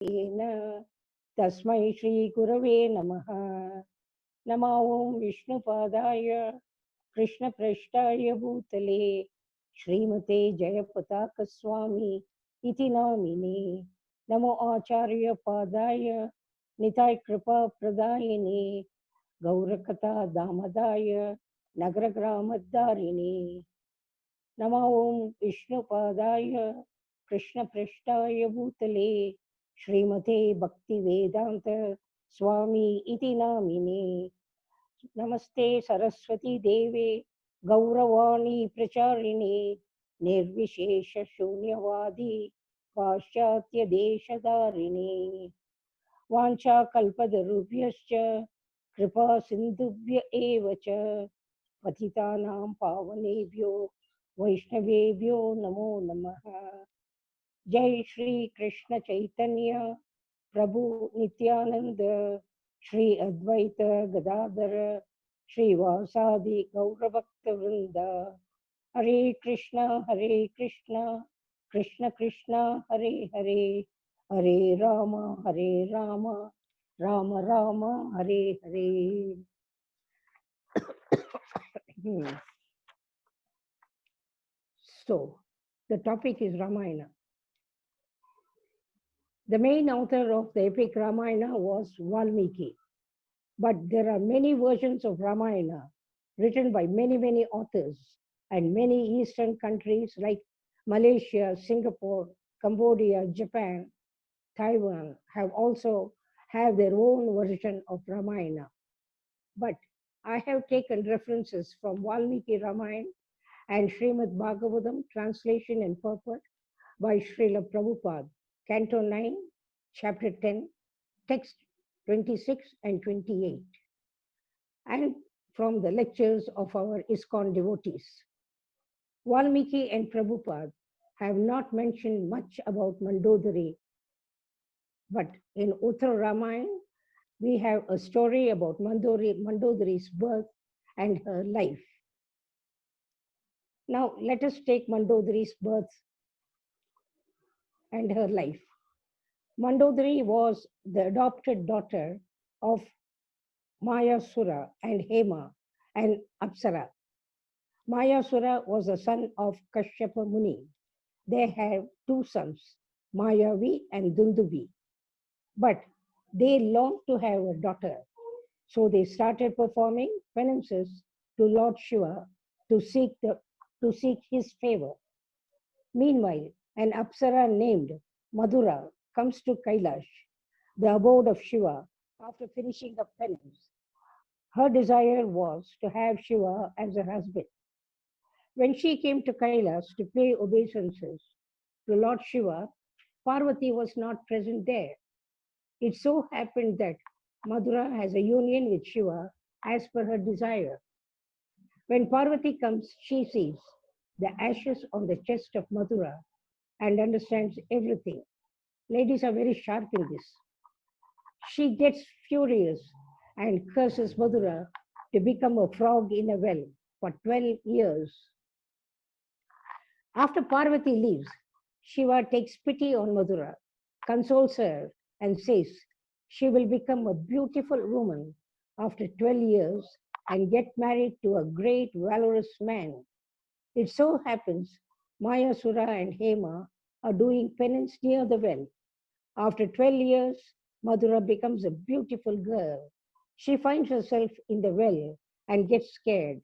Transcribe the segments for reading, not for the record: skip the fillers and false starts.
तस्मै श्री गुरवे नमः। नमो विष्णुपादाय कृष्णप्रेष्ठाय भूतले श्रीमते जयपताकस्वामी इति नामिने। नमो आचार्यपादाय निताय कृपा प्रदायिने गौरकथा दामदाय नगरग्रामद्धारिणे। नमो विष्णुपादाय कृष्णप्रेष्ठाय भूतले श्रीमते भक्तिवेदांत स्वामी इति नामिने। नमस्ते सरस्वती देवे गौरवाणी प्रचारिणे निर्विशेष शून्यवादी पाश्चात्य देशधारिणे। वाञ्छाकल्पतरुभ्यश्च कृपा सिन्धुभ्य एव च पतितानां पावनेभ्यो वैष्णवेभ्यो नमो नमः। जय श्री कृष्ण चैतन्य प्रभु नित्यानंद श्री अद्वैत गदाधर श्रीवासादि गौरभक्त वृंद। हरे कृष्णा कृष्ण कृष्ण हरे हरे, हरे Ram Ram Ram Hare Hare. So, the topic is Ramayana. The main author of the epic Ramayana was Valmiki. But there are many versions of Ramayana written by many authors, and many Eastern countries like Malaysia, Singapore, Cambodia, Japan, Taiwan have their own version of Ramayana. But I have taken references from Valmiki Ramayana and Srimad Bhagavatam, translation and purport by Srila Prabhupada, Canto 9, Chapter 10, text 26 and 28, and from the lectures of our ISKCON devotees. Valmiki and Prabhupada have not mentioned much about Mandodari, but in Uttar Ramayana, we have a story about Mandodari's birth and her life. Now, let us take Mandodari's birth and her life. Mandodari was the adopted daughter of Mayasura and Hema and Apsara. Mayasura was the son of Kashyapa Muni. They have two sons, Mayavi and Dundubi. But they longed to have a daughter. So they started performing penances to Lord Shiva to seek his favor. Meanwhile, an Apsara named Madhura comes to Kailash, the abode of Shiva, after finishing the penance. Her desire was to have Shiva as her husband. When she came to Kailash to pay obeisances to Lord Shiva, Parvati was not present there. It so happened that Madhura has a union with Shiva as per her desire. When Parvati comes, she sees the ashes on the chest of Madhura and understands everything. Ladies are very sharp in this. She gets furious and curses Madhura to become a frog in a well for 12 years. After Parvati leaves, Shiva takes pity on Madhura, consoles her, and says she will become a beautiful woman after 12 years and get married to a great valorous man. It so happens Mayasura and Hema are doing penance near the well. After 12 years, Madhura becomes a beautiful girl. She finds herself in the well and gets scared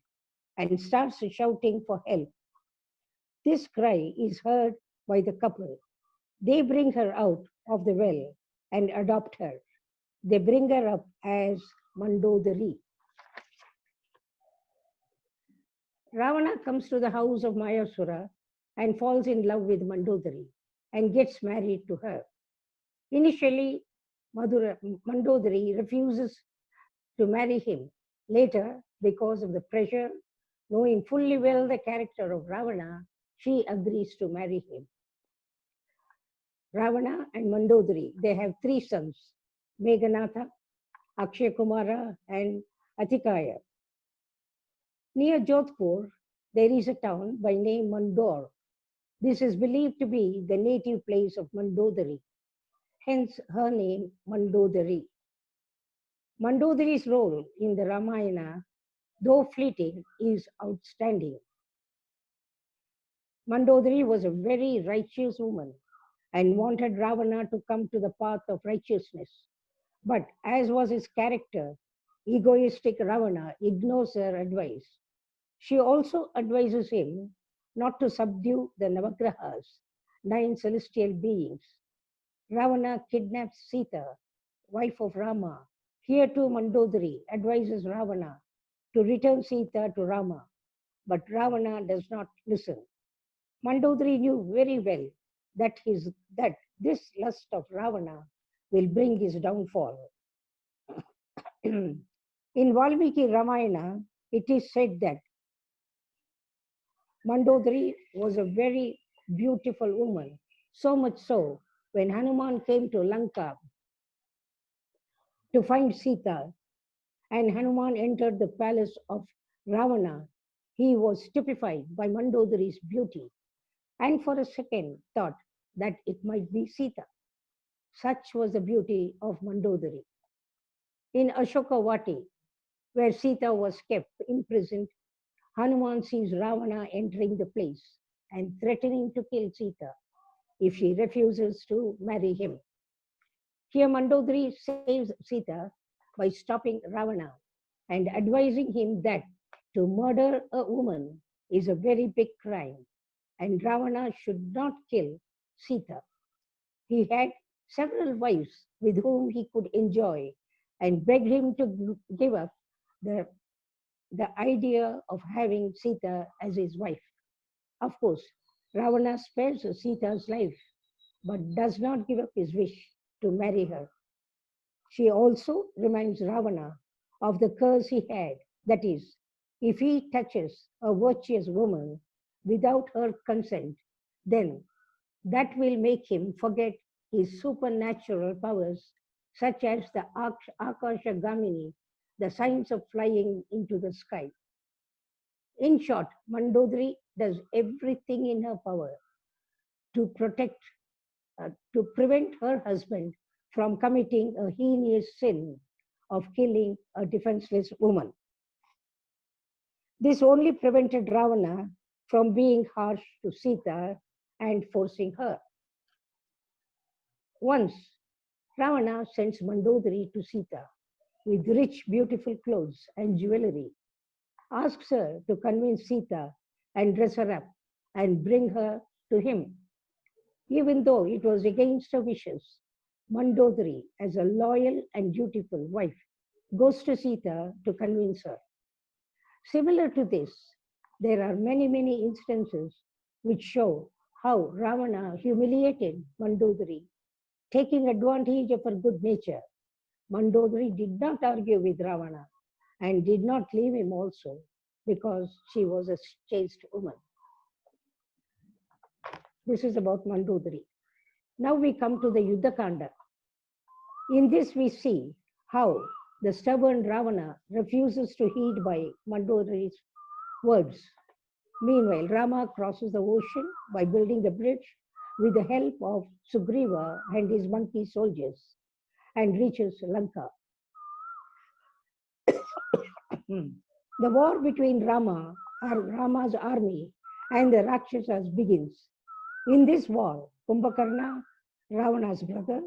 and starts shouting for help. This cry is heard by the couple. They bring her out of the well and adopt her. They bring her up as Mandodari. Ravana comes to the house of Mayasura and falls in love with Mandodari and gets married to her. Initially, Mandodari refuses to marry him. Later, because of the pressure, knowing fully well the character of Ravana, she agrees to marry him. Ravana and Mandodari, they have three sons, Meghanatha, Akshay Kumara, and Atikaya. Near Jodhpur, there is a town by name Mandor. This is believed to be the native place of Mandodari. hence her name Mandodari. Mandodari's role in the Ramayana, though fleeting, is outstanding. Mandodari was a very righteous woman and wanted Ravana to come to the path of righteousness. But as was his character, egoistic Ravana ignores her advice. She also advises him not to subdue the Navagrahas, 9 celestial beings. Ravana kidnaps Sita, wife of Rama. Here too Mandodari advises Ravana to return Sita to Rama, but Ravana does not listen. Mandodari knew very well that this lust of Ravana will bring his downfall. In Valmiki Ramayana, it is said that Mandodari was a very beautiful woman, so much so when Hanuman came to Lanka to find Sita and Hanuman entered the palace of Ravana, he was stupefied by Mandodari's beauty and for a second thought that it might be Sita. Such was the beauty of Mandodari. In Ashokavati, where Sita was kept imprisoned, Hanuman sees Ravana entering the place and threatening to kill Sita if she refuses to marry him. Here Mandodari saves Sita by stopping Ravana and advising him that to murder a woman is a very big crime and Ravana should not kill Sita. He had several wives with whom he could enjoy and begged him to give up the, the idea of having Sita as his wife. Of course, Ravana spares Sita's life but does not give up his wish to marry her. She also reminds Ravana of the curse he had, that is, if he touches a virtuous woman without her consent, then that will make him forget his supernatural powers, such as the Akasha Gamini, the science of flying into the sky. In short, Mandodari does everything in her power to to prevent her husband from committing a heinous sin of killing a defenseless woman. This only prevented Ravana from being harsh to Sita and forcing her. Once, Ravana sends Mandodari to Sita with rich, beautiful clothes and jewelry, asks her to convince Sita and dress her up and bring her to him. Even though it was against her wishes, Mandodari, as a loyal and dutiful wife, goes to Sita to convince her. Similar to this, there are many, many instances which show how Ravana humiliated Mandodari, taking advantage of her good nature. Mandodari did not argue with Ravana and did not leave him also because she was a chaste woman. This is about Mandodari. Now we come to the Yuddhakanda. In this we see how the stubborn Ravana refuses to heed by Mandodari's words. Meanwhile, Rama crosses the ocean by building the bridge with the help of Sugriva and his monkey soldiers and reaches Lanka. The war between Rama's army and the Rakshasas begins. In this war, Kumbhakarna, Ravana's brother,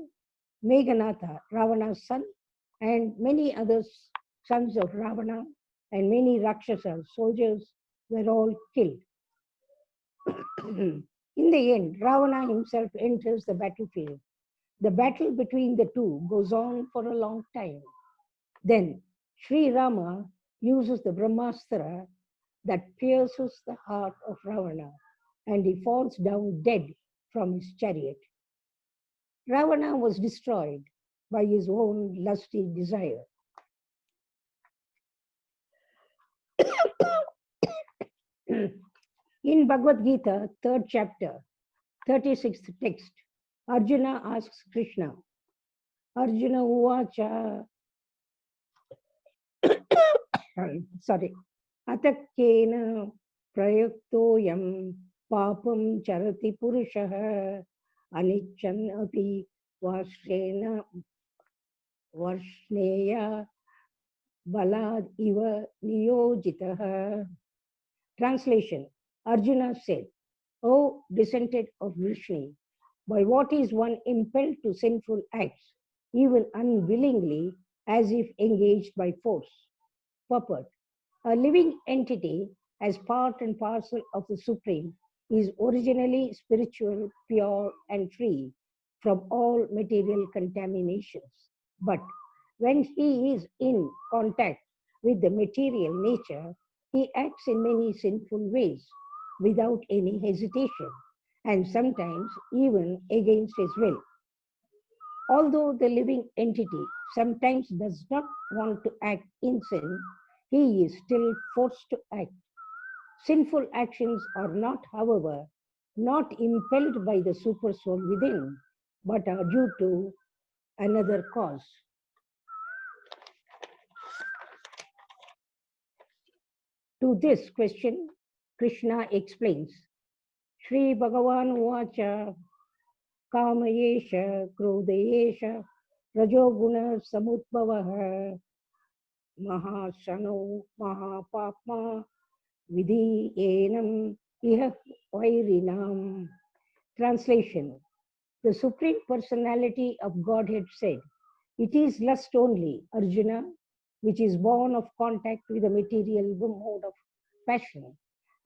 Meghanatha, Ravana's son, and many other sons of Ravana and many Rakshasas, soldiers, were all killed. In the end, Ravana himself enters the battlefield. The battle between the two goes on for a long time. Then Sri Rama uses the Brahmastra that pierces the heart of Ravana and he falls down dead from his chariot. Ravana was destroyed by his own lusty desire. In Bhagavad Gita, 3rd chapter, 36th text, Arjuna asks Krishna, Arjuna Uvacha, sorry, Atakkena prayuktoyam papam charati purushaha anichan api Vashrena Varshneya Balad Iva Niyojitaha. Translation. Arjuna said, O descendant of Vishnu, by what is one impelled to sinful acts, even unwillingly, as if engaged by force? Purport. A living entity, as part and parcel of the Supreme, is originally spiritual, pure, and free from all material contaminations. But when he is in contact with the material nature, he acts in many sinful ways without any hesitation, and sometimes even against his will. Although the living entity sometimes does not want to act in sin, he is still forced to act. Sinful actions are not, however, not impelled by the super soul within, but are due to another cause. To this question, Krishna explains, Sri Bhagavan Vacha Kamayesha Krodayesha Rajoguna Samudbhavaha Mahasano Mahapapma Vidhi Enam Iha Vairinam. Translation. The Supreme Personality of Godhead said, it is lust only, Arjuna, which is born of contact with the material mode of passion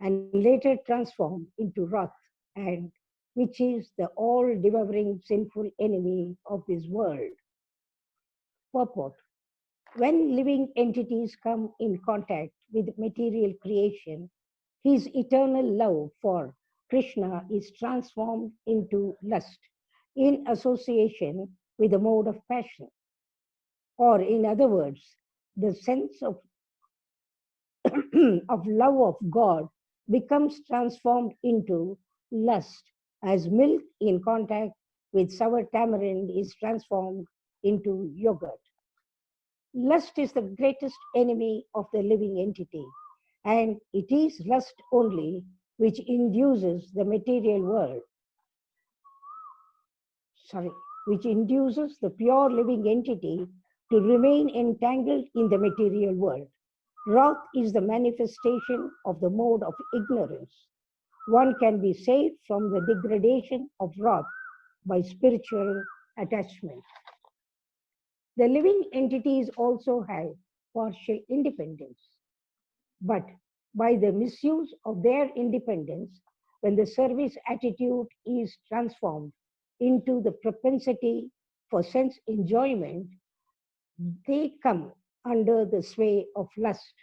and later transformed into wrath, and which is the all devouring sinful enemy of this world. Purport. When living entities come in contact with material creation, his eternal love for Krishna is transformed into lust in association with the mode of passion. Or, in other words, the sense of love of God becomes transformed into lust as milk in contact with sour tamarind is transformed into yogurt. Lust is the greatest enemy of the living entity, and it is lust only which induces the material world, which induces the pure living entity to remain entangled in the material world. Wrath is the manifestation of the mode of ignorance. One can be saved from the degradation of wrath by spiritual attachment. The living entities also have partial independence, but by the misuse of their independence, when the service attitude is transformed into the propensity for sense enjoyment, they come under the sway of lust.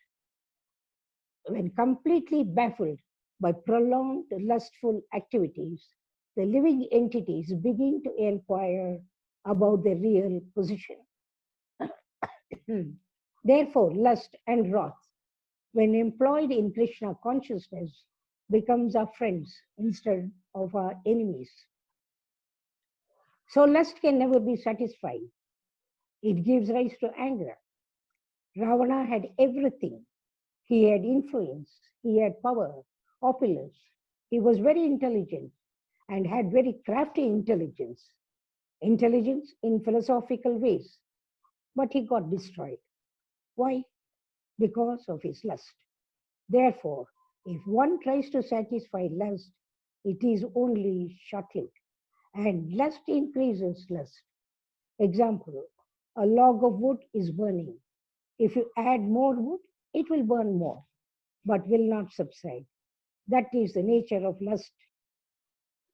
When completely baffled by prolonged lustful activities, the living entities begin to inquire about their real position. Therefore, lust and wrath, when employed in Krishna consciousness, becomes our friends instead of our enemies. So lust can never be satisfied. It gives rise to anger. Ravana had everything. He had influence, he had power, opulence. He was very intelligent and had very crafty intelligence, intelligence in philosophical ways. But he got destroyed. Why? Because of his lust. Therefore, if one tries to satisfy lust, it is only short-lived, and lust increases lust. Example, a log of wood is burning. If you add more wood, it will burn more, but will not subside. That is the nature of lust.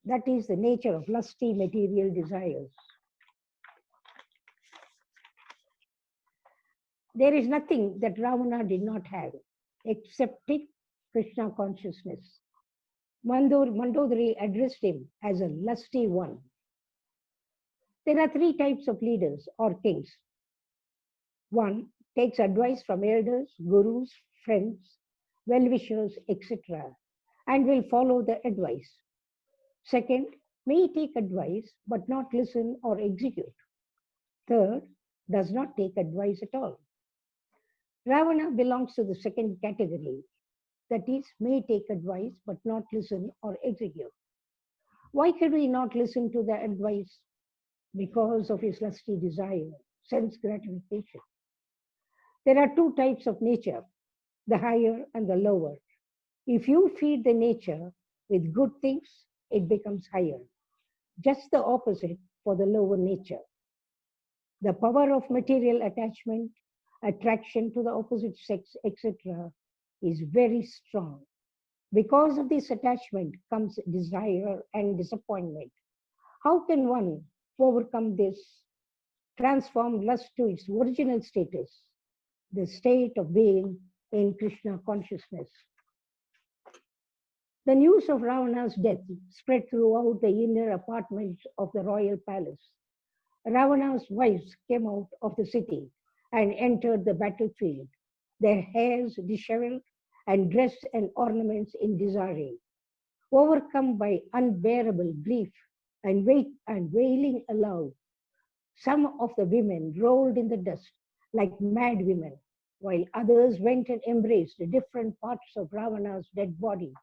That is the nature of lusty material desires. There is nothing that Ravana did not have except Krishna consciousness. Mandodari addressed him as a lusty one. There are three types of leaders or kings. One takes advice from elders, gurus, friends, well-wishers, etc., and will follow the advice. Second, may take advice but not listen or execute. Third, does not take advice at all. Ravana belongs to the second category, that is, may take advice but not listen or execute. Why could we not listen to the advice? because of his lusty desire, sense gratification. There are two types of nature, the higher and the lower. If you feed the nature with good things, it becomes higher. Just the opposite for the lower nature. The power of material attachment, attraction to the opposite sex, etc., is very strong. Because of this attachment comes desire and disappointment. How can one overcome this, transform lust to its original status, the state of being in Krishna consciousness? The news of Ravana's death spread throughout the inner apartments of the royal palace. Ravana's wives came out of the city and entered the battlefield, their hairs disheveled and dressed and ornaments in disarray. Overcome by unbearable grief and wailing aloud, some of the women rolled in the dust like mad women, while others went and embraced different parts of Ravana's dead body,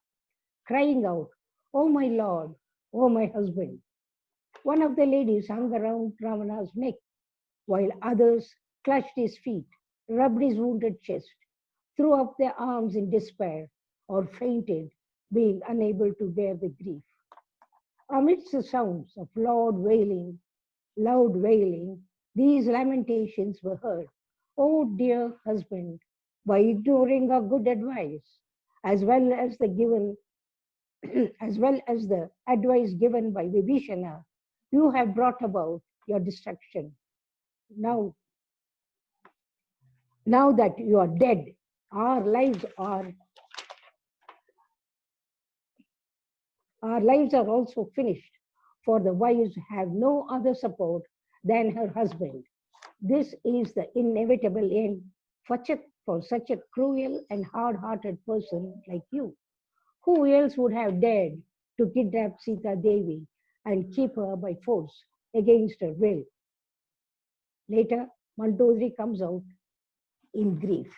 crying out, "Oh my lord, oh my husband." One of the ladies hung around Ravana's neck, while others clutched his feet, rubbed his wounded chest, threw up their arms in despair, or fainted, being unable to bear the grief. Amidst the sounds of loud wailing, these lamentations were heard. "Oh dear husband, by ignoring our good advice, as well as the given as well as the advice given by Vibhishana, you have brought about your destruction. Now, now that you are dead, our lives are our lives are also finished, for the wives have no other support than her husband. This is the inevitable end for such a cruel and hard-hearted person like you. Who else would have dared to kidnap Sita Devi and keep her by force against her will?" Later, Mandodari comes out in grief.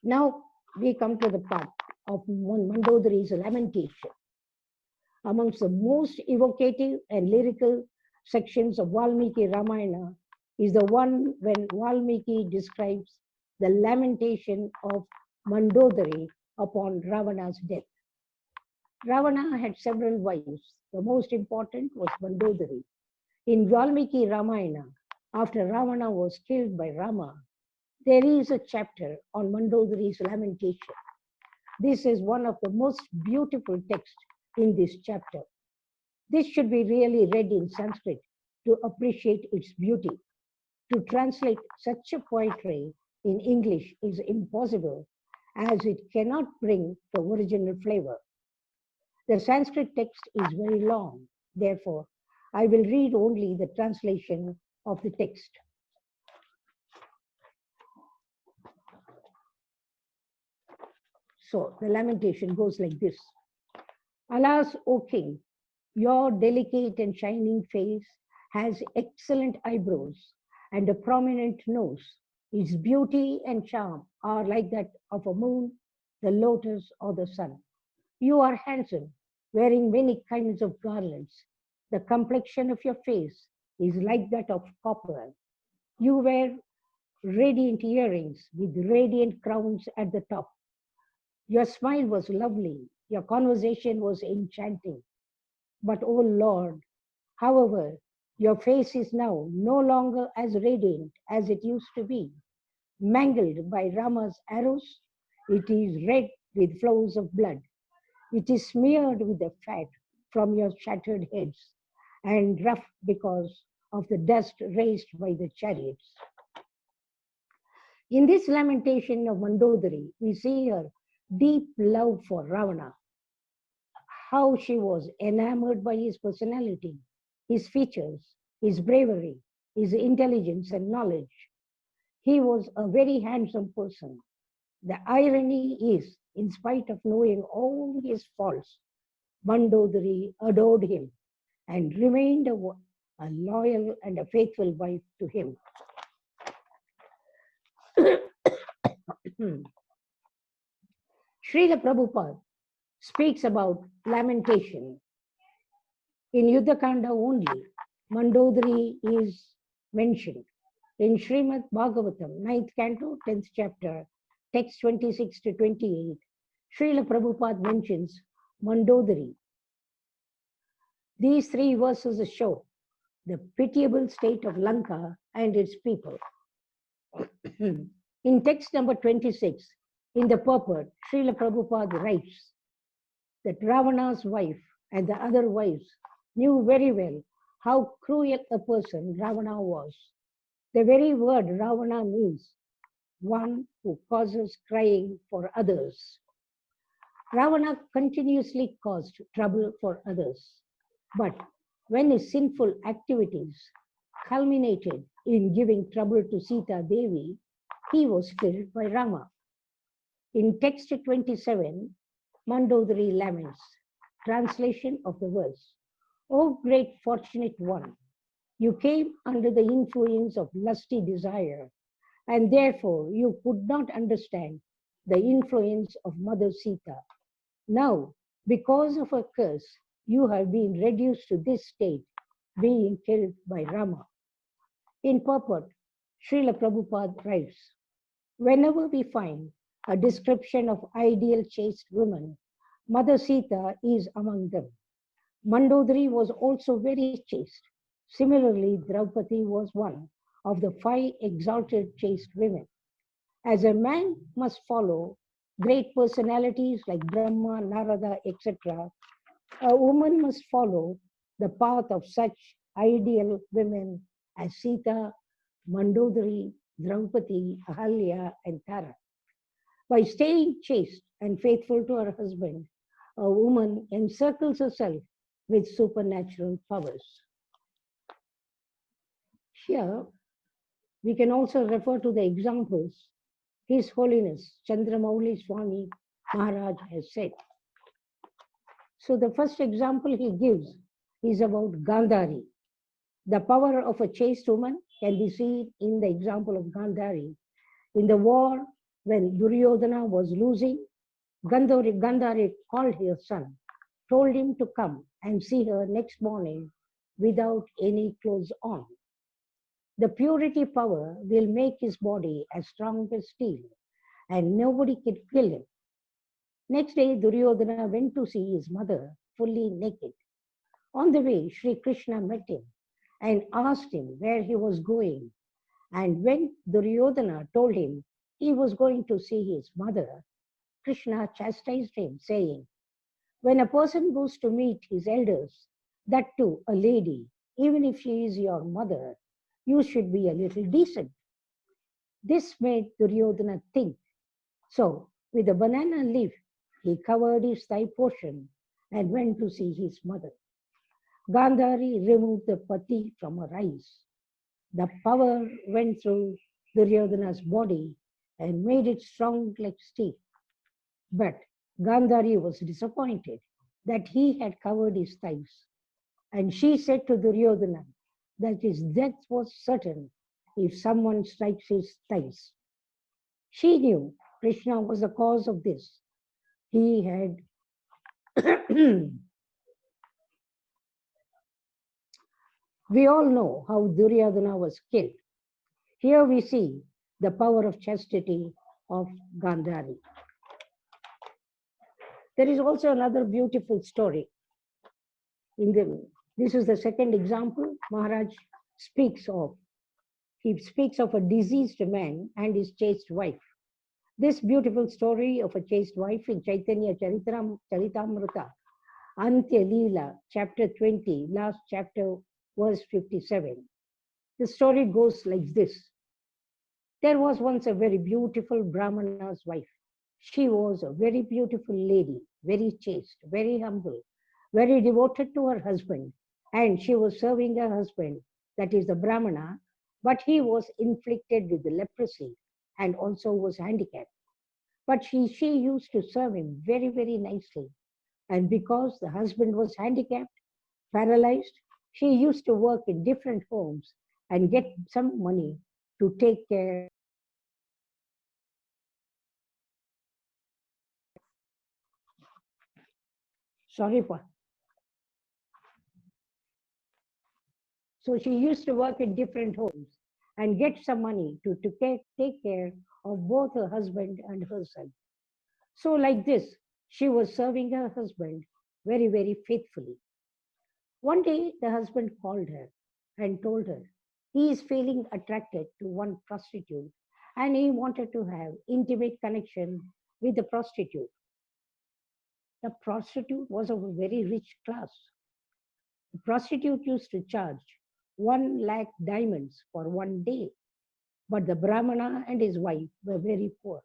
Now we come to the part of Mandodari's lamentation. Amongst the most evocative and lyrical sections of Valmiki Ramayana is the one when Valmiki describes the lamentation of Mandodari upon Ravana's death. Ravana had several wives. The most important was Mandodari. In Valmiki Ramayana, after Ravana was killed by Rama, there is a chapter on Mandodari's lamentation. This is one of the most beautiful texts in this chapter. This should be really read in Sanskrit to appreciate its beauty. To translate such a poetry in English is impossible, as it cannot bring the original flavor. The Sanskrit text is very long, therefore, I will read only the translation of the text. So the lamentation goes like this. Alas, O king, your delicate and shining face has excellent eyebrows and a prominent nose. Its beauty and charm are like that of a moon, the lotus, or the sun. You are handsome, wearing many kinds of garlands. The complexion of your face is like that of copper. You wear radiant earrings with radiant crowns at the top. Your smile was lovely. Your conversation was enchanting. But, O Lord, however, your face is now no longer as radiant as it used to be. Mangled by Rama's arrows, it is red with flows of blood. It is smeared with the fat from your shattered heads and rough because of the dust raised by the chariots. In this lamentation of Mandodari, we see her deep love for Ravana, how she was enamored by his personality, his features, his bravery, his intelligence and knowledge. He was a very handsome person. The irony is, in spite of knowing all his faults, Mandodari adored him and remained a loyal and a faithful wife to him. Srila Prabhupada speaks about lamentation. In Yuddhakanda only, Mandodari is mentioned. In Srimad Bhagavatam, 9th canto, 10th chapter, text 26 to 28, Srila Prabhupada mentions Mandodari. These three verses show the pitiable state of Lanka and its people. In text number 26, in the purport, Srila Prabhupada writes that Ravana's wife and the other wives knew very well how cruel a person Ravana was. The very word Ravana means one who causes crying for others. Ravana continuously caused trouble for others. But when his sinful activities culminated in giving trouble to Sita Devi, he was killed by Rama. In text 27, Mandodari laments, translation of the verse. O great fortunate one, you came under the influence of lusty desire, and therefore you could not understand the influence of Mother Sita. Now, because of a curse, you have been reduced to this state, being killed by Rama. In purport, Srila Prabhupada writes, whenever we find a description of ideal chaste women, Mother Sita is among them. Mandodari was also very chaste. Similarly, Draupadi was one of the 5 exalted chaste women. As a man must follow great personalities like Brahma, Narada, etc., a woman must follow the path of such ideal women as Sita, Mandodari, Draupadi, Ahalya, and Tara. By staying chaste and faithful to her husband, a woman encircles herself with supernatural powers. Here, we can also refer to the examples His Holiness Chandramauli Swami Maharaj has said. So the first example he gives is about Gandhari. The power of a chaste woman can be seen in the example of Gandhari. In the war, when Duryodhana was losing, Gandhari called her son, told him to come and see her next morning without any clothes on. The purity power will make his body as strong as steel, and nobody can kill him. Next day, Duryodhana went to see his mother fully naked. On the way, Sri Krishna met him and asked him where he was going. And when Duryodhana told him he was going to see his mother, Krishna chastised him, saying, when a person goes to meet his elders, that too a lady, even if she is your mother, you should be a little decent. This made Duryodhana think. So, with a banana leaf, he covered his thigh portion and went to see his mother. Gandhari removed the pati from her eyes. The power went through Duryodhana's body and made it strong like steel. But Gandhari was disappointed that he had covered his thighs. And she said to Duryodhana that his death was certain if someone strikes his thighs. She knew Krishna was the cause of this. He had we all know how Duryodhana was killed. Here we see the power of chastity of Gandhari. There is also another beautiful story. This is the second example Maharaj speaks of. He speaks of a diseased man and his chaste wife. This beautiful story of a chaste wife in Chaitanya Charitamrita, Antya Leela, chapter 20, last chapter, verse 57. The story goes like this. There was once a very beautiful Brahmana's wife. She was a very beautiful lady, very chaste, very humble, very devoted to her husband, and she was serving her husband, that is the Brahmana, but he was inflicted with leprosy and also was handicapped. But she used to serve him very, very nicely. And because the husband was handicapped, paralyzed, she used to work in different homes and get some money to take care. Sorry, So she used to work in different homes and get some money to take care of both her husband and her son. So, like this, she was serving her husband very, very faithfully. One day, the husband called her and told her he is feeling attracted to one prostitute and he wanted to have intimate connection with the prostitute. The prostitute was of a very rich class. The prostitute used to charge 1 lakh diamonds for 1 day, but the Brahmana and his wife were very poor.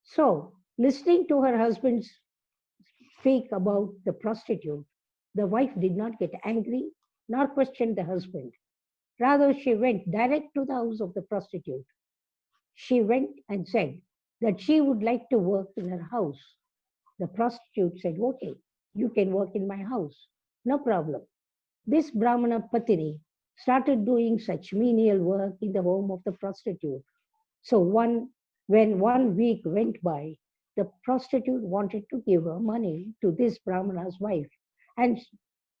So, listening to her husband speak about the prostitute, the wife did not get angry nor question the husband. Rather, she went direct to the house of the prostitute. She went and said that she would like to work in her house. The prostitute said, okay, you can work in my house, no problem. This Brahmana Patini started doing such menial work in the home of the prostitute. So when 1 week went by, the prostitute wanted to give her money to this Brahmana's wife. And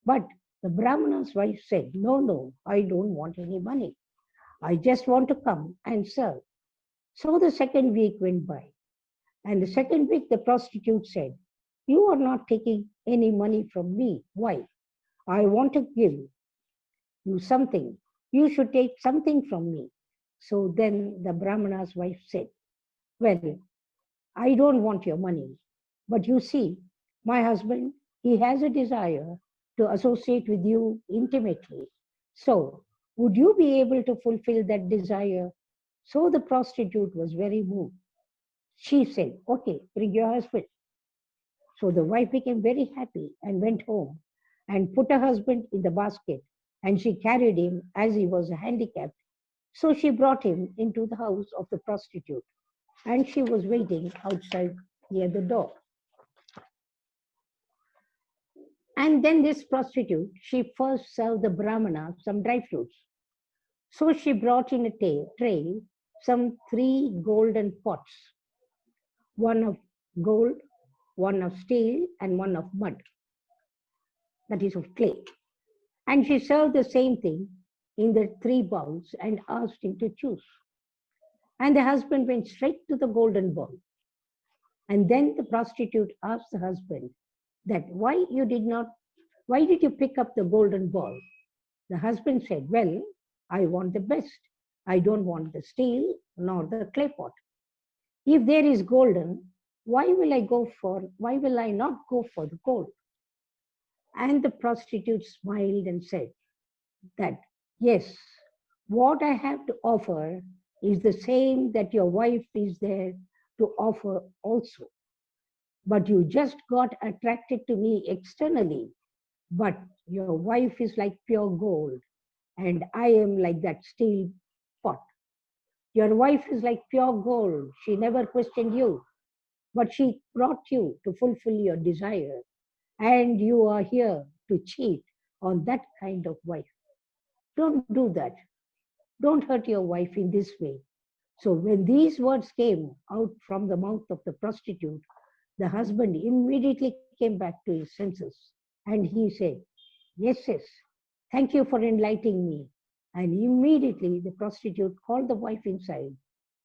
but the Brahmana's wife said, no, no, I don't want any money. I just want to come and serve. So the second week went by. And the second week, the prostitute said, you are not taking any money from me. Why? I want to give you something. You should take something from me. So then the Brahmana's wife said, well, I don't want your money. But you see, my husband, he has a desire to associate with you intimately. So, would you be able to fulfill that desire? So the prostitute was very moved. She said, okay, bring your husband. So the wife became very happy and went home and put her husband in the basket, and she carried him as he was handicapped. So she brought him into the house of the prostitute, and she was waiting outside near the door. And then this prostitute, she first served the Brahmana some dry fruits. So she brought in a tray some 3 golden pots, one of gold, one of steel, and one of mud, that is of clay. And she served the same thing in the 3 bowls and asked him to choose. And the husband went straight to the golden bowl. And then the prostitute asked the husband that why did you pick up the golden ball? The husband said, well, I want the best. I don't want the steel nor the clay pot. If there is golden, why will I not go for the gold? And the prostitute smiled and said that, yes, what I have to offer is the same that your wife is there to offer also. But you just got attracted to me externally, but your wife is like pure gold, and I am like that steel pot. Your wife is like pure gold. She never questioned you, but she brought you to fulfill your desire, and you are here to cheat on that kind of wife. Don't do that. Don't hurt your wife in this way. So when these words came out from the mouth of the prostitute, the husband immediately came back to his senses, and he said, yes, yes, thank you for enlightening me. And immediately the prostitute called the wife inside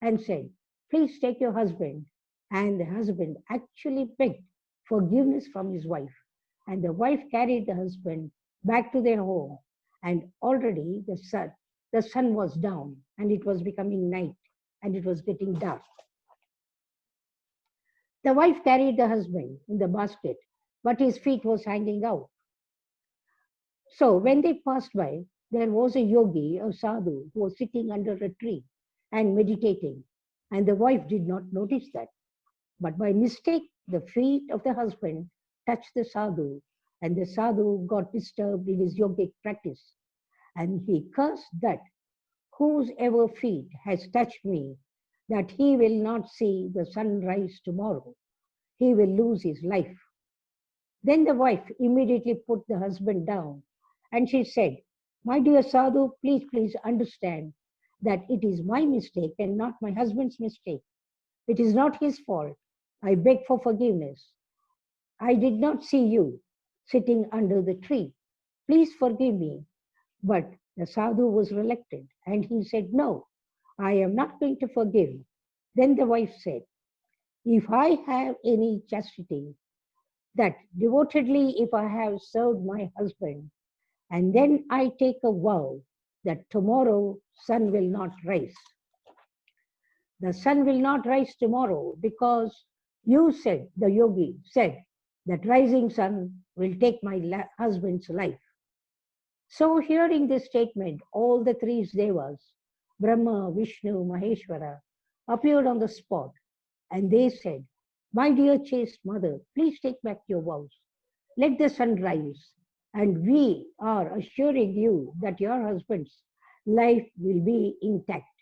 and said, please take your husband. And the husband actually begged forgiveness from his wife. And the wife carried the husband back to their home. And already the sun was down, and it was becoming night, and it was getting dark. The wife carried the husband in the basket, but his feet was hanging out. So when they passed by, there was a yogi, a sadhu, who was sitting under a tree and meditating. And the wife did not notice that. But by mistake, the feet of the husband touched the sadhu, and the sadhu got disturbed in his yogic practice. And he cursed that whosoever feet has touched me, that he will not see the sunrise tomorrow. He will lose his life. Then the wife immediately put the husband down, and she said, my dear sadhu, please understand that it is my mistake and not my husband's mistake. It is not his fault. I beg for forgiveness. I did not see you sitting under the tree. Please forgive me. But the sadhu was reluctant and he said, "No, I am not going to forgive." Then the wife said, "If I have any chastity, that devotedly if I have served my husband, and then I take a vow that tomorrow sun will not rise. The sun will not rise tomorrow because you said, the yogi said, that rising sun will take my husband's life." So, hearing this statement, all the three devas, Brahma, Vishnu, Maheshwara, appeared on the spot and they said, "My dear chaste mother, please take back your vows. Let the sun rise, and we are assuring you that your husband's life will be intact."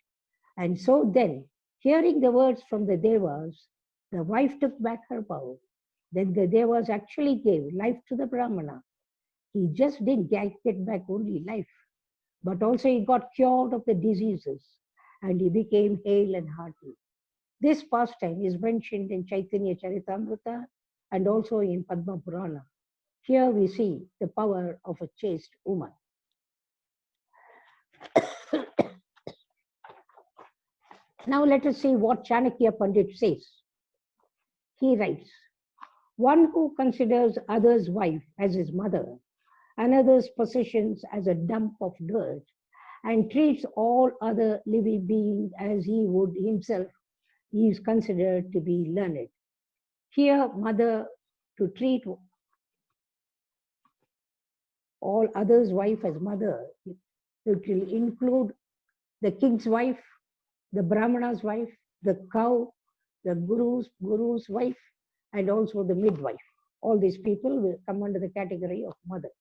And so then, hearing the words from the devas, the wife took back her vow. Then the devas actually gave life to the Brahmana. He just didn't get back only life, but also he got cured of the diseases and he became hale and hearty. This pastime is mentioned in Chaitanya Charitamrita and also in Padma Purana. Here we see the power of a chaste woman. Now let us see what Chanakya Pandit says. He writes, "One who considers others' wife as his mother, another's possessions as a dump of dirt, and treats all other living beings as he would himself, he is considered to be learned." Here, mother, to treat all others' wife as mother, it will include the king's wife, the Brahmana's wife, the cow, the guru's wife, and also the midwife. All these people will come under the category of mother.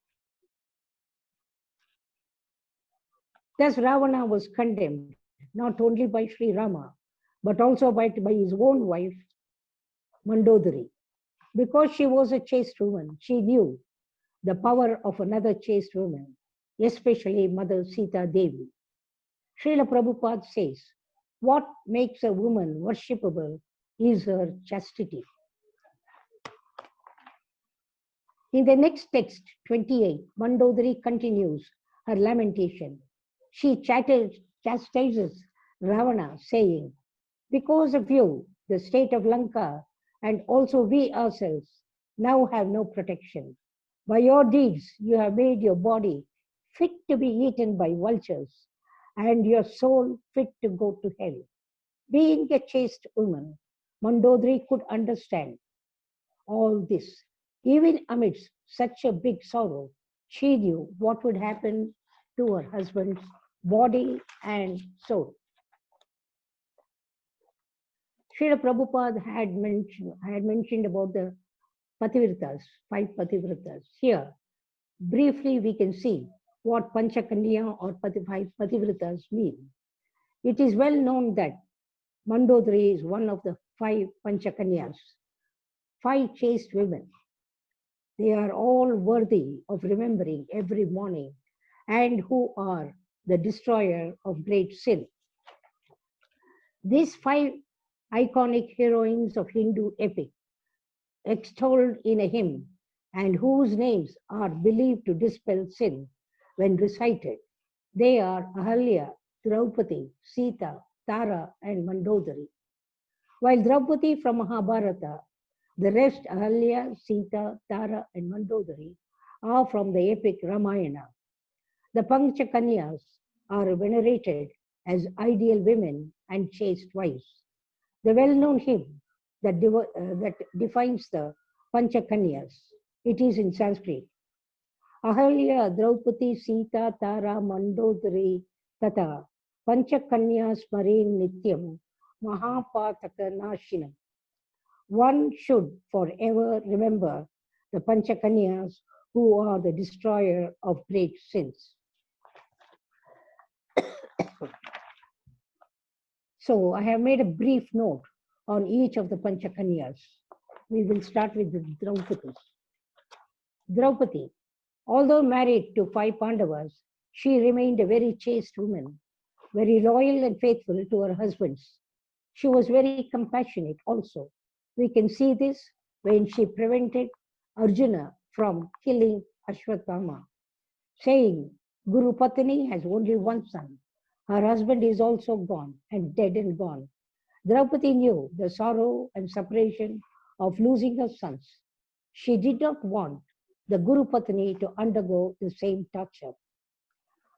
Thus, Ravana was condemned not only by Sri Rama, but also by his own wife, Mandodari. Because she was a chaste woman, she knew the power of another chaste woman, especially Mother Sita Devi. Srila Prabhupada says, "What makes a woman worshipable is her chastity." In the next text, 28, Mandodari continues her lamentation. She chastises Ravana, saying, "Because of you, the state of Lanka and also we ourselves now have no protection. By your deeds, you have made your body fit to be eaten by vultures and your soul fit to go to hell." Being a chaste woman, Mandodari could understand all this. Even amidst such a big sorrow, she knew what would happen to her husband's body and soul. Srila Prabhupada had mentioned about the Pativritas, 5 Pativritas. Here, briefly, we can see what Panchakanya or 5 Pativritas mean. It is well known that Mandodari is one of the 5 Panchakanyas, 5 chaste women. They are all worthy of remembering every morning and who are the destroyer of great sin. These 5 iconic heroines of Hindu epic, extolled in a hymn, and whose names are believed to dispel sin when recited. They are Ahalya, Draupadi, Sita, Tara, and Mandodari. While Draupadi from Mahabharata, the rest, Ahalya, Sita, Tara, and Mandodari, are from the epic Ramayana. The Panchakanyas are venerated as ideal women and chaste wives. The well-known hymn that defines the Panchakanyas, it is in Sanskrit. Ahalya, Draupadi, Sita, Tara, Mandodari, Tata, Panchakanyas Marin Nityam, Mahapataka Nashinam. One should forever remember the Panchakanyas who are the destroyer of great sins. So I have made a brief note on each of the Panchakanyas. We will start with the Draupadi. Draupadi, although married to 5 Pandavas, she remained a very chaste woman, very loyal and faithful to her husbands. She was very compassionate also. We can see this when she prevented Arjuna from killing Ashwatthama, saying, Guru Patini has only one son. Her husband is also gone and dead and gone. Draupadi knew the sorrow and separation of losing her sons. She did not want the Guru Patini to undergo the same torture.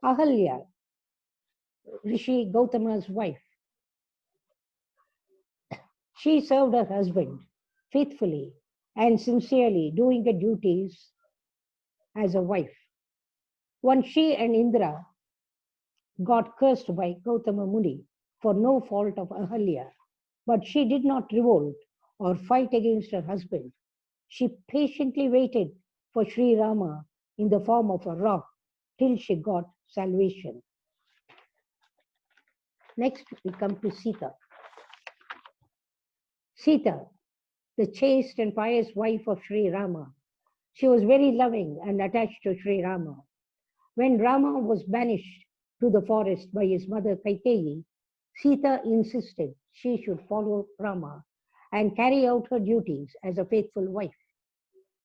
Ahalya, Rishi Gautama's wife, she served her husband faithfully and sincerely, doing her duties as a wife. Once she and Indra got cursed by Gautama Muni for no fault of Ahalya, but she did not revolt or fight against her husband. She patiently waited for Sri Rama in the form of a rock till she got salvation. Next, we come to Sita. Sita, the chaste and pious wife of Sri Rama. She was very loving and attached to Sri Rama. When Rama was banished to the forest by his mother Kaikeyi, Sita insisted she should follow Rama and carry out her duties as a faithful wife.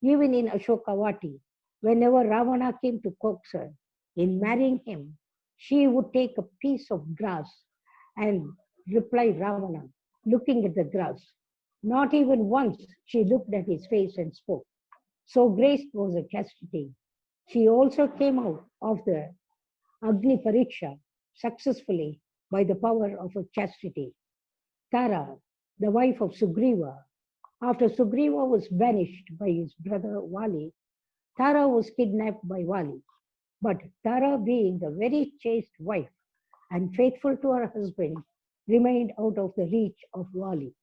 Even in Ashokavati, whenever Ravana came to coax her in marrying him, she would take a piece of grass and reply Ravana, looking at the grass. Not even once she looked at his face and spoke. So great was her chastity. She also came out of the Agni Pariksha successfully by the power of her chastity. Tara, the wife of Sugriva, after Sugriva was banished by his brother Vali, Tara was kidnapped by Vali. But Tara, being a very chaste wife and faithful to her husband, remained out of the reach of Vali.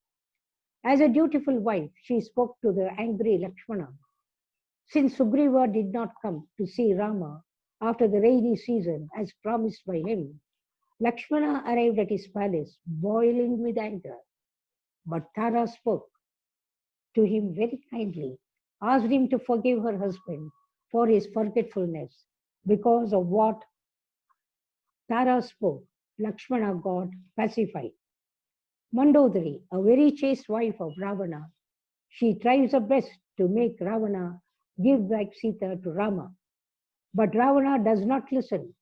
As a dutiful wife, she spoke to the angry Lakshmana. Since Sugriva did not come to see Rama after the rainy season as promised by him, Lakshmana arrived at his palace boiling with anger. But Tara spoke to him very kindly, asked him to forgive her husband for his forgetfulness. Because of what Tara spoke, Lakshmana got pacified. Mandodari, a very chaste wife of Ravana, she tries her best to make Ravana give back Sita to Rama. But Ravana does not listen.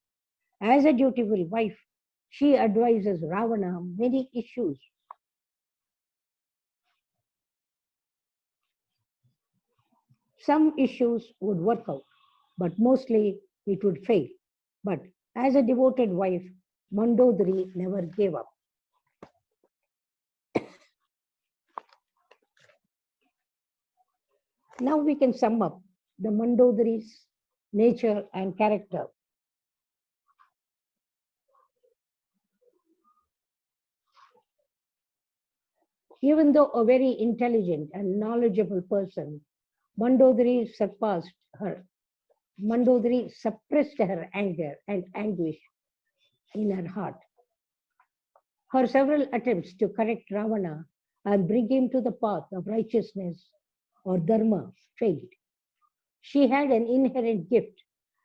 As a dutiful wife, she advises Ravana many issues. Some issues would work out, but mostly it would fail. But as a devoted wife, Mandodari never gave up. Now we can sum up the Mandodari's nature and character. Even though a very intelligent and knowledgeable person, Mandodari surpassed her. Mandodari suppressed her anger and anguish in her heart. Her several attempts to correct Ravana and bring him to the path of righteousness or dharma failed. She had an inherent gift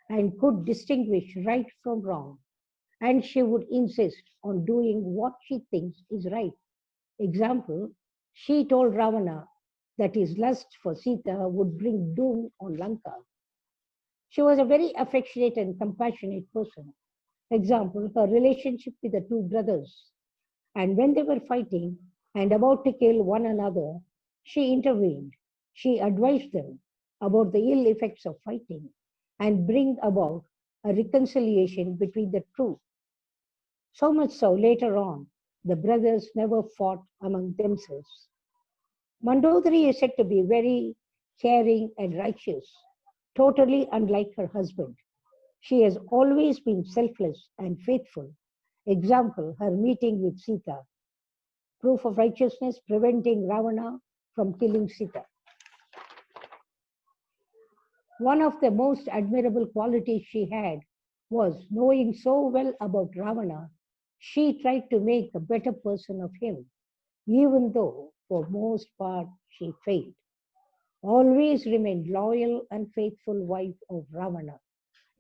and could distinguish right from wrong, and she would insist on doing what she thinks is right. Example, she told Ravana that his lust for Sita would bring doom on Lanka. She was a very affectionate and compassionate person. Example, her relationship with the two brothers. And when they were fighting and about to kill one another, she intervened. She advised them about the ill effects of fighting and bring about a reconciliation between the two. So much so, later on, the brothers never fought among themselves. Mandodari is said to be very caring and righteous, totally unlike her husband. She has always been selfless and faithful. Example, her meeting with Sita. Proof of righteousness preventing Ravana from killing Sita. One of the most admirable qualities she had was knowing so well about Ravana, she tried to make a better person of him, even though for most part she failed. Always remained loyal and faithful wife of Ravana,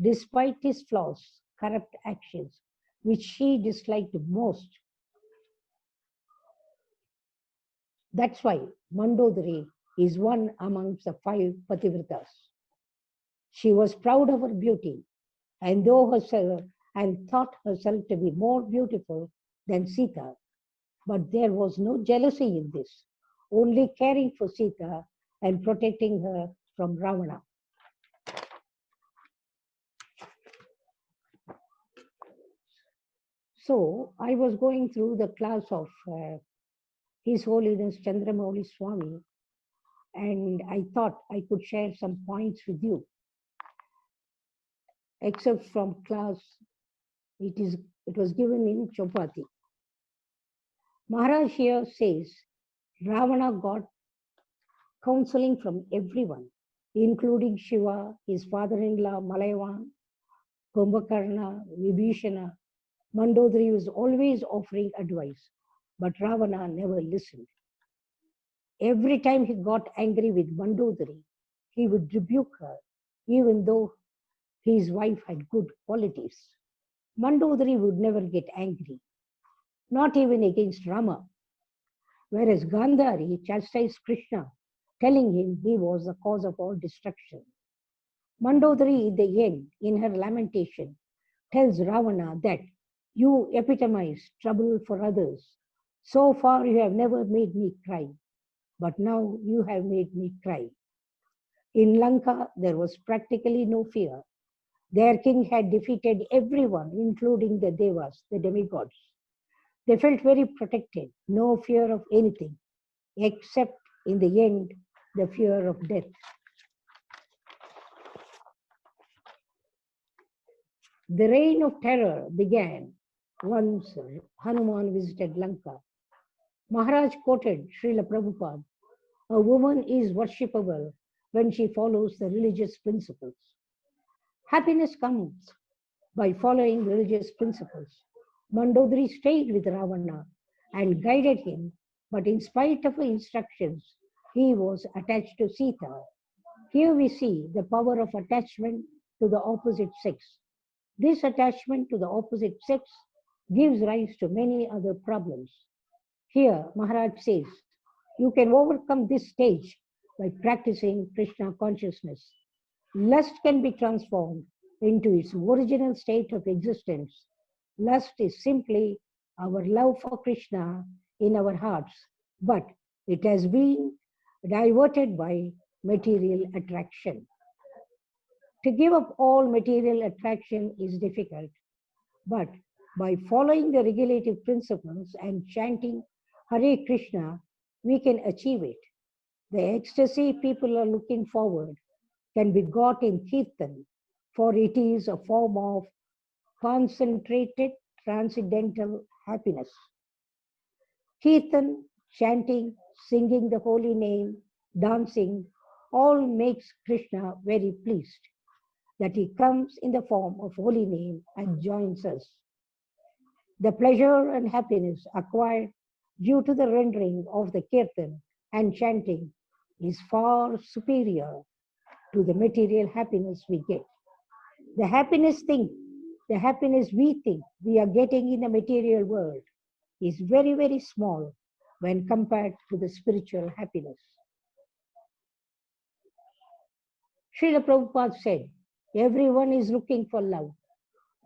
despite his flaws, corrupt actions, which she disliked most. That's why Mandodari is one amongst the five Pativratas. She was proud of her beauty, and thought herself to be more beautiful than Sita. But there was no jealousy in this, only caring for Sita and protecting her from Ravana. So I was going through the class of His Holiness Chandramouli Swami, and I thought I could share some points with you. Except from class, it was given in Chopati. Maharaj here says Ravana got counseling from everyone, including Shiva, his father-in-law Malayavan, Kumbhakarna, Vibhishana. Mandodari was always offering advice, but Ravana never listened. Every time he got angry with Mandodari, he would rebuke her, even though his wife had good qualities. Mandodari would never get angry, not even against Rama, whereas Gandhari chastised Krishna, telling him he was the cause of all destruction. Mandodari, in the end, in her lamentation, tells Ravana that you epitomize trouble for others. So far you have never made me cry, but now you have made me cry. In Lanka, there was practically no fear. Their king had defeated everyone, including the Devas, the demigods. They felt very protected, no fear of anything, except in the end, the fear of death. The reign of terror began once Hanuman visited Lanka. Maharaj quoted Srila Prabhupada, a woman is worshipable when she follows the religious principles. Happiness comes by following religious principles. Mandodari stayed with Ravana and guided him, but in spite of her instructions, he was attached to Sita. Here we see the power of attachment to the opposite sex. This attachment to the opposite sex gives rise to many other problems. Here, Maharaj says, you can overcome this stage by practicing Krishna consciousness. Lust can be transformed into its original state of existence. Lust is simply our love for Krishna in our hearts, but it has been diverted by material attraction. To give up all material attraction is difficult, but by following the regulative principles and chanting Hare Krishna, we can achieve it. The ecstasy people are looking forward can be got in Kirtan, for it is a form of concentrated transcendental happiness. Kirtan, chanting, singing the holy name, dancing, all makes Krishna very pleased that he comes in the form of holy name and joins us. The pleasure and happiness acquired due to the rendering of the kirtan and chanting is far superior to the material happiness we get. The happiness we think we are getting in the material world is very, very small when compared to the spiritual happiness. Srila Prabhupada said, everyone is looking for love,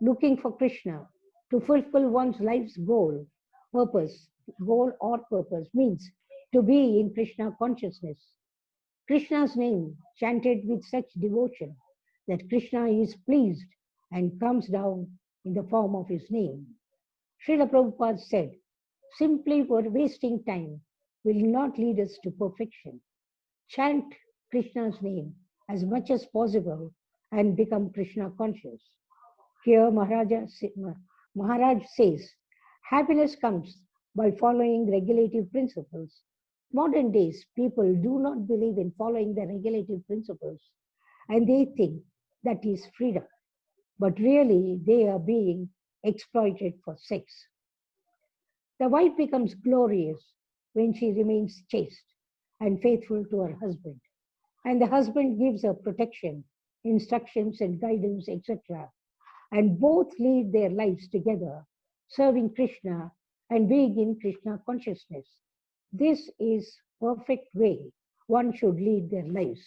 looking for Krishna. To fulfill one's life's goal or purpose means to be in Krishna consciousness. Krishna's name chanted with such devotion that Krishna is pleased and comes down in the form of his name. Srila Prabhupada said, simply for wasting time will not lead us to perfection. Chant Krishna's name as much as possible and become Krishna conscious. Here Maharaj says, happiness comes by following regulative principles. Modern days, people do not believe in following the regulative principles and they think that is freedom. But really, they are being exploited for sex. The wife becomes glorious when she remains chaste and faithful to her husband. And the husband gives her protection, instructions and guidance, etc. And both lead their lives together, serving Krishna and being in Krishna consciousness. This is perfect way one should lead their lives.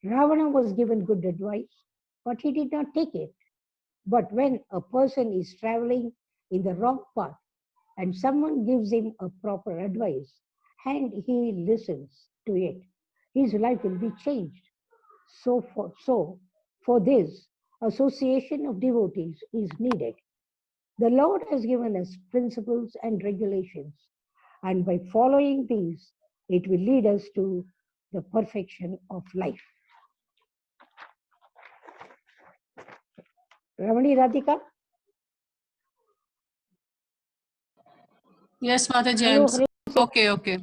Ravana was given good advice, but he did not take it. But when a person is traveling in the wrong path and someone gives him a proper advice and he listens to it, his life will be changed. For this, association of devotees is needed. The Lord has given us principles and regulations, and by following these, it will lead us to the perfection of life. Ramani Radhika? Yes, Mataji. Hello, Hare. Okay, okay.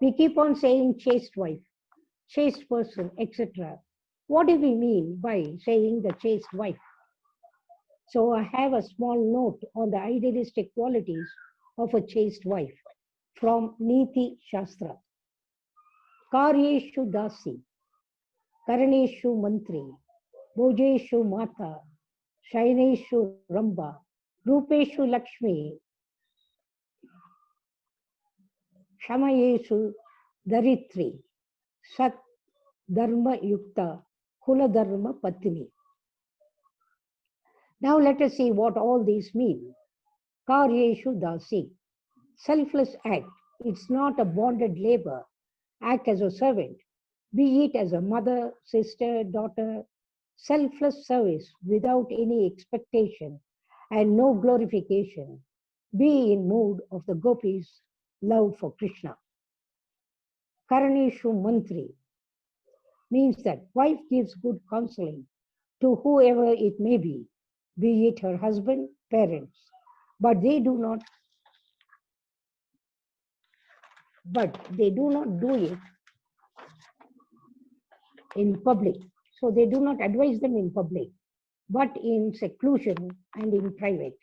We keep on saying chaste wife, chaste person, etc. What do we mean by saying the chaste wife? So I have a small note on the idealistic qualities of a chaste wife from Niti Shastra. Karyeshu dasi, Karaneshu mantri, Bhojeshu mata, Shaineshu ramba, Rupeshu lakshmi, Shamayeshu daritri, Sat dharma yukta, Kula dharma patini. Now let us see what all these mean. Karyeshu dasi, selfless act. It's not a bonded labor. Act as a servant, be it as a mother, sister, daughter, selfless service without any expectation and no glorification. Be in mood of the gopis' love for Krishna. Karaneshu mantri means that wife gives good counseling to whoever it may be it her husband, parents, but they do not do it in public. So they do not advise them in public, but in seclusion and in private.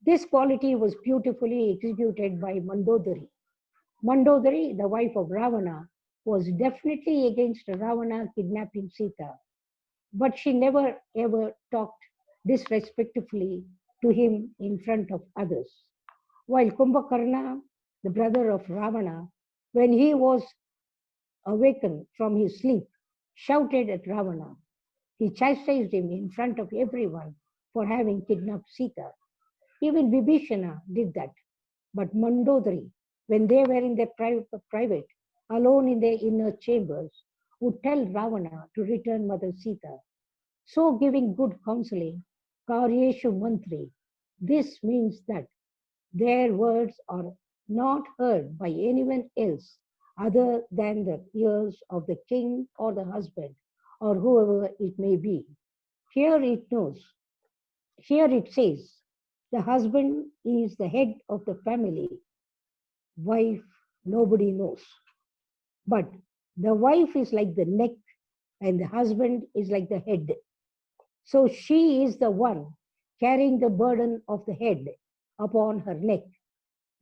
This quality was beautifully executed by Mandodari. Mandodari, the wife of Ravana, was definitely against Ravana kidnapping Sita, but she never ever talked disrespectfully to him in front of others. While Kumbhakarna, the brother of Ravana, when he was awakened from his sleep, shouted at Ravana. He chastised him in front of everyone for having kidnapped Sita. Even Vibhishana did that. But Mandodari, when they were in their private, alone in their inner chambers, would tell Ravana to return Mother Sita. So giving good counseling, Karyeshu Mantri, this means that their words are not heard by anyone else other than the ears of the king or the husband or whoever it may be. Here it says, the husband is the head of the family, wife, nobody knows. But the wife is like the neck and the husband is like the head. So she is the one carrying the burden of the head upon her neck.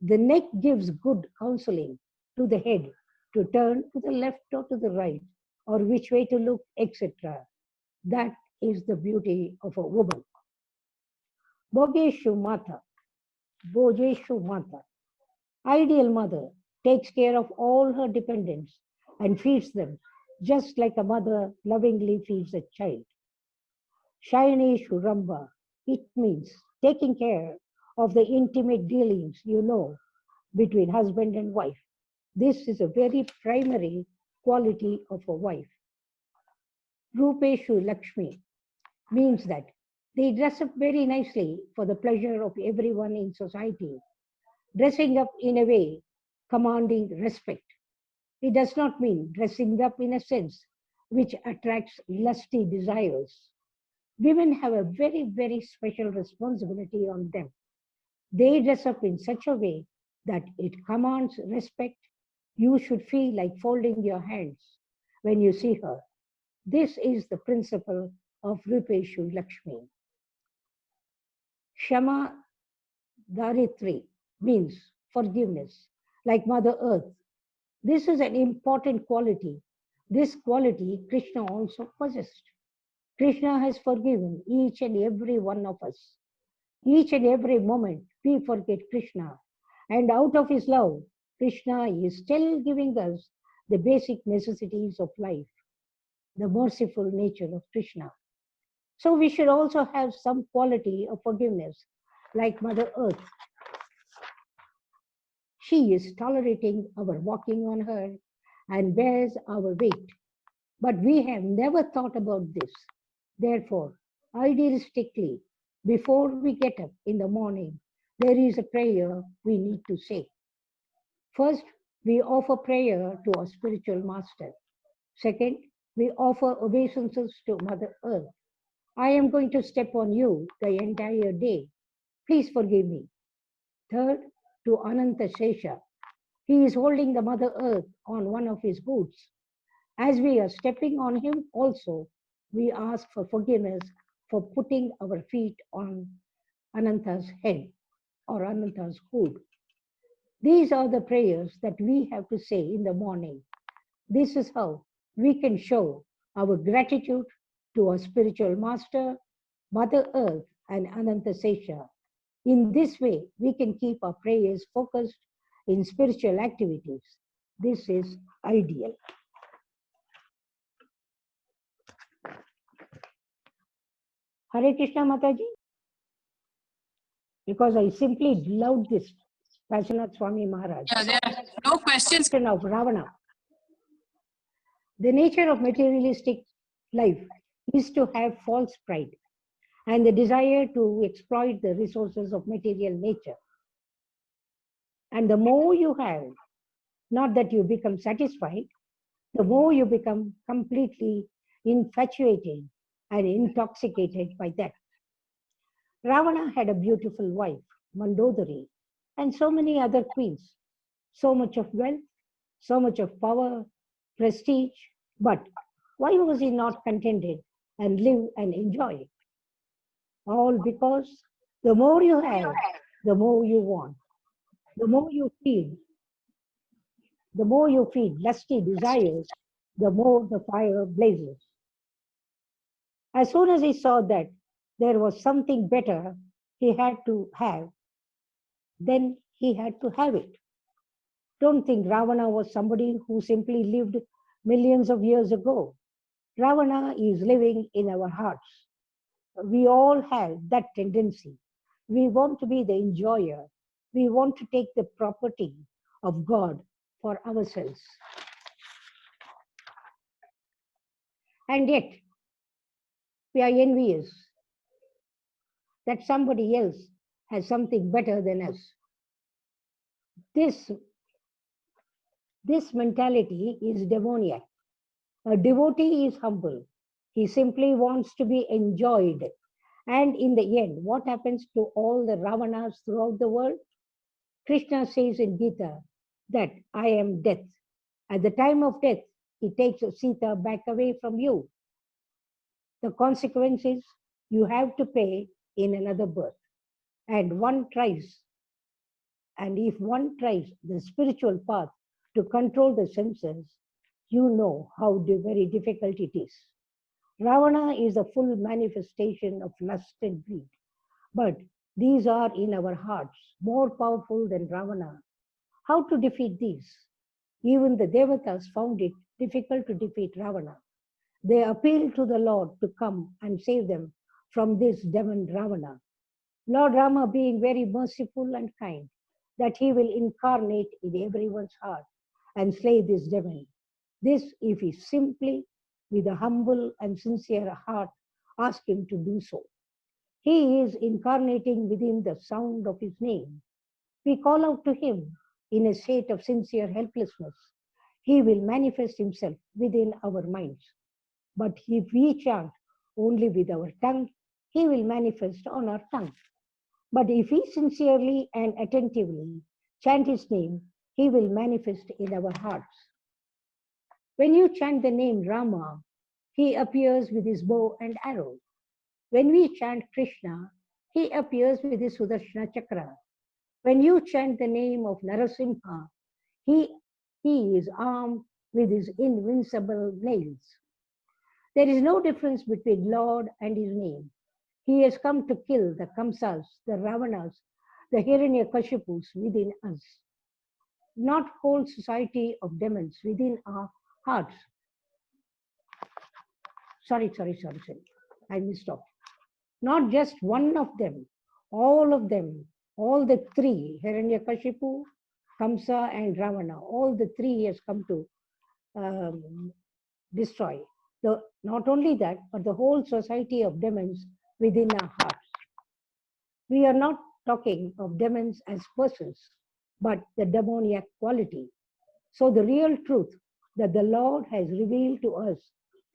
The neck gives good counseling to the head to turn to the left or to the right, or which way to look, etc. That is the beauty of a woman. Bhogeshu Mata, Bhojeshu Mata, ideal mother, takes care of all her dependents and feeds them just like a mother lovingly feeds a child. Shaineshu Ramba, it means taking care of the intimate dealings, between husband and wife. This is a very primary quality of a wife. Rupeshu Lakshmi means that they dress up very nicely for the pleasure of everyone in society, dressing up in a way commanding respect. It does not mean dressing up in a sense which attracts lusty desires. Women have a very, very special responsibility on them. They dress up in such a way that it commands respect. You should feel like folding your hands when you see her. This is the principle of Rupeshu Lakshmi. Shama Daritri means forgiveness, like Mother Earth. This is an important quality. This quality Krishna also possessed. Krishna has forgiven each and every one of us. Each and every moment we forget Krishna. And out of his love, Krishna is still giving us the basic necessities of life, the merciful nature of Krishna. So we should also have some quality of forgiveness, like Mother Earth. She is tolerating our walking on her and bears our weight. But we have never thought about this. Therefore, idealistically, before we get up in the morning, there is a prayer we need to say. First, we offer prayer to our spiritual master. Second, we offer obeisances to Mother Earth. I am going to step on you the entire day. Please forgive me. Third, to Ananta Shesha. He is holding the Mother Earth on one of his boots. As we are stepping on him, also, we ask for forgiveness for putting our feet on Ananta's head or Ananta's hood. These are the prayers that we have to say in the morning. This is how we can show our gratitude to our spiritual master, Mother Earth, and Ananta Sesha. In this way, we can keep our prayers focused in spiritual activities. This is ideal. Hare Krishna Mataji, because I simply loved this Vishwanath Swami Maharaj. Yeah, there are no questions. Of Ravana. The nature of materialistic life is to have false pride and the desire to exploit the resources of material nature. And the more you have, not that you become satisfied, the more you become completely infatuated and intoxicated by that. Ravana had a beautiful wife, Mandodari, and so many other queens. So much of wealth, so much of power, prestige, but why was he not contented and live and enjoy? All because the more you have, the more you want. The more you feed, the more you feed lusty desires, the more the fire blazes. As soon as he saw that there was something better he had to have, then he had to have it. Don't think Ravana was somebody who simply lived millions of years ago. Ravana is living in our hearts. We all have that tendency. We want to be the enjoyer. We want to take the property of God for ourselves. And yet, we are envious that somebody else has something better than us. This mentality is demoniac. A devotee is humble. He simply wants to be enjoyed. And in the end, what happens to all the Ravanas throughout the world? Krishna says in Gita that I am death. At the time of death, he takes Sita back away from you. The consequence is you have to pay in another birth. And if one tries the spiritual path to control the senses, you know how very difficult it is. Ravana is a full manifestation of lust and greed. But these are in our hearts, more powerful than Ravana. How to defeat these? Even the Devatas found it difficult to defeat Ravana. They appealed to the Lord to come and save them from this demon Ravana. Lord Rama, being very merciful and kind, that he will incarnate in everyone's heart and slay this demon. This, if he simply, with a humble and sincere heart, ask him to do so. He is incarnating within the sound of his name. We call out to him in a state of sincere helplessness. He will manifest himself within our minds. But if we chant only with our tongue, he will manifest on our tongue. But if we sincerely and attentively chant his name, he will manifest in our hearts. When you chant the name Rama, he appears with his bow and arrow. When we chant Krishna, he appears with his Sudarshana Chakra. When you chant the name of Narasimha, he is armed with his invincible nails. There is no difference between Lord and his name. He has come to kill the Kamsas, the Ravanas, the Hiranyakashipus within us, not whole society of demons within our hearts. Sorry. I will stop. Not just one of them, all of them, all the three, Hiranyakashipu, Kamsa, and Ravana, all the three he has come to destroy. Not only that, but the whole society of demons within our hearts. We are not talking of demons as persons, but the demoniac quality. So the real truth that the Lord has revealed to us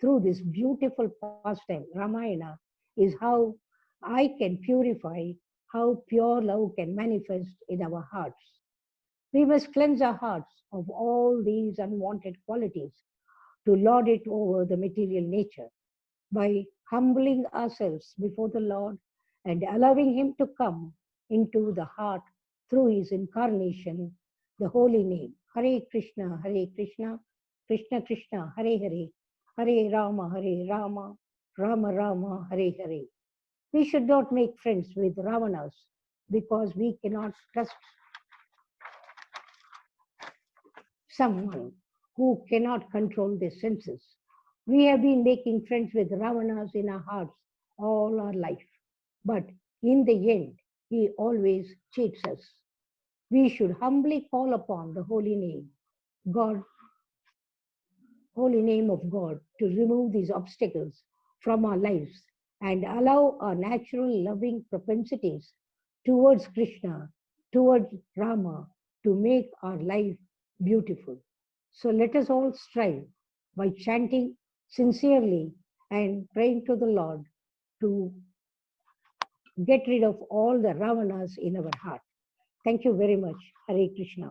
through this beautiful pastime, Ramayana, is how I can purify, how pure love can manifest in our hearts. We must cleanse our hearts of all these unwanted qualities to lord it over the material nature by humbling ourselves before the Lord and allowing Him to come into the heart through His incarnation, the holy name. Hare Krishna, Hare Krishna, Krishna Krishna, Hare Hare, Hare Rama, Hare Rama, Rama Rama, Hare Hare. We should not make friends with Ravanas because we cannot trust someone who cannot control their senses. We have been making friends with Ravanas in our hearts all our life, but in the end, he always cheats us. We should humbly call upon the holy name, God, holy name of God, to remove these obstacles from our lives and allow our natural loving propensities towards Krishna, towards Rama, to make our life beautiful. So let us all strive by chanting sincerely and praying to the Lord to get rid of all the Ravanas in our heart. Thank you very much. Hare Krishna.